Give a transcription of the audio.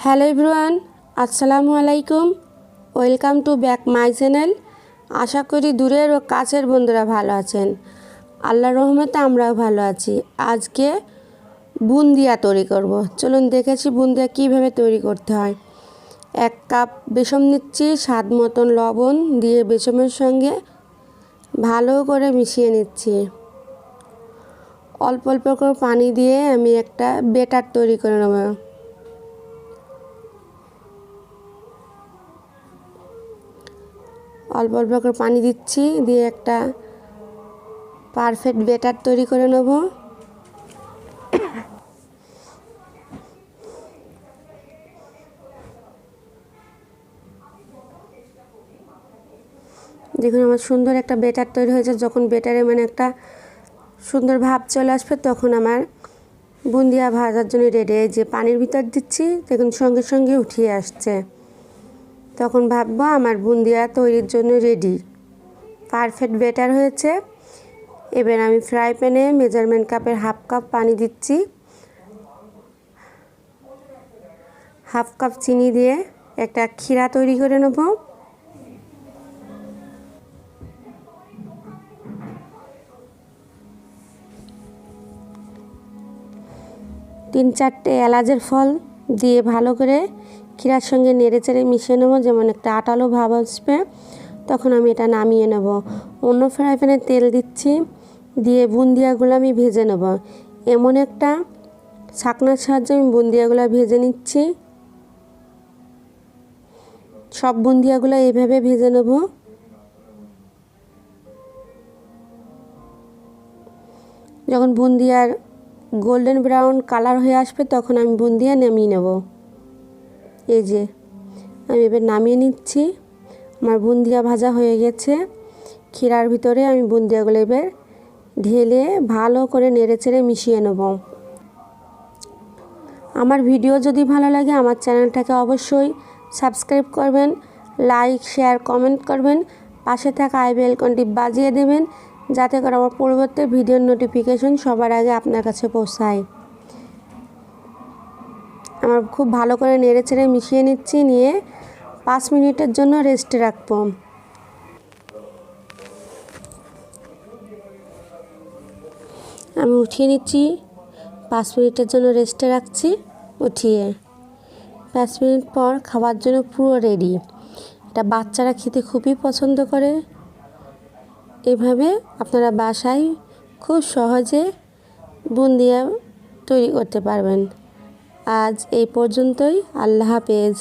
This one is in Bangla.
হ্যালো এভরিওয়ান, আসসালামু আলাইকুম। Welcome to back my channel. আশা করি দূরের ও কাছের বন্ধুরা ভালো আছেন। আল্লাহর রহমতে আমরাও ভালো আছি। আজকে বুন্দিয়া তৈরি করব। চলুন দেখেছি বুন্দিয়া কীভাবে তৈরি করতে হয়। 1 কাপ বেসন নিচ্ছি, স্বাদ মতন লবণ দিয়ে বেসনের সঙ্গে ভালো করে মিশিয়ে নিচ্ছি। অল্প অল্প করে পানি দিয়ে আমি একটা ব্যাটার তৈরি করে নেব। অল্প অল্প করে পানি দিচ্ছি, দিয়ে একটা পারফেক্ট ব্যাটার তৈরি করে নেব। দেখুন আমার সুন্দর একটা ব্যাটার তৈরি হয়েছে। যখন ব্যাটারে একটা সুন্দর ভাব চলে আসবে তখন আমার বুন্দিয়া ভাজার জন্য রেডি। যে পানির ভিতর দিচ্ছি দেখুন সঙ্গে সঙ্গে উঠিয়ে আসছে, তখন ভাববো আমার বুন্দিয়া তৈরির জন্য রেডি। পারফেক্ট ব্যাটার হয়েছে। এবার আমি ফ্রাই প্যানে মেজারমেন্ট কাপের 1/2 কাপ পানি দিচ্ছি। 1/2 কাপ চিনি দিয়ে একটা ক্ষীরা তৈরি করে নেব। তিন চারটে এলাচের ফল দিয়ে ভালো করে ক্ষীরার সঙ্গে নেড়েচেড়ে মিশিয়ে নেব, যেমন একটা আটালো ভাব আসবে। তখন আমি এটা নামিয়ে নেব। অন্য ফ্রাই প্যানে তেল দিচ্ছি, দিয়ে বুন্দিয়াগুলো আমি ভেজে নেব। এমন একটা ছাকনার সাহায্যে আমি বুন্দিয়াগুলো ভেজে নিচ্ছি। সব বুন্দিয়াগুলো এইভাবে ভেজে নেব। যখন বুন্দিয়ার গোল্ডেন ব্রাউন কালার হয়ে আসবে তখন আমি বুন্দিয়া নামিয়ে নেব। এই যে আমি এবার নামিয়ে নিচ্ছি। আমার বুন্দিয়া ভাজা হয়ে গেছে। ক্ষীরার ভিতরে আমি বুন্দিয়াগুলো এবার ঢেলে ভালো করে নেড়েচেড়ে মিশিয়ে নেব। আমার ভিডিও যদি ভালো লাগে আমার চ্যানেলটাকে অবশ্যই সাবস্ক্রাইব করবেন, লাইক শেয়ার কমেন্ট করবেন, পাশে থাকা আই বেল আইকনটি বাজিয়ে দেবেন, যাতে করে আমার পরবর্তী ভিডিওর নোটিফিকেশন সবার আগে আপনার কাছে পৌঁছায়। আমার খুব ভালো করে নেড়েচেড়ে মিশিয়ে নিচ্ছি, নিয়ে 5 মিনিটের জন্য রেস্টে রাখবো। আমি উঠিয়ে নিচ্ছি, 5 মিনিটের জন্য রেস্টে রাখছি। উঠিয়ে 5 মিনিট পর খাওয়ার জন্য পুরো রেডি। এটা বাচ্চারা খেতে খুবই পছন্দ করে। এভাবে আপনারা বাসায় খুব সহজে বুন্দিয়া তৈরি করতে পারবেন। আজ এই পর্যন্তই। আল্লাহ হাফেজ।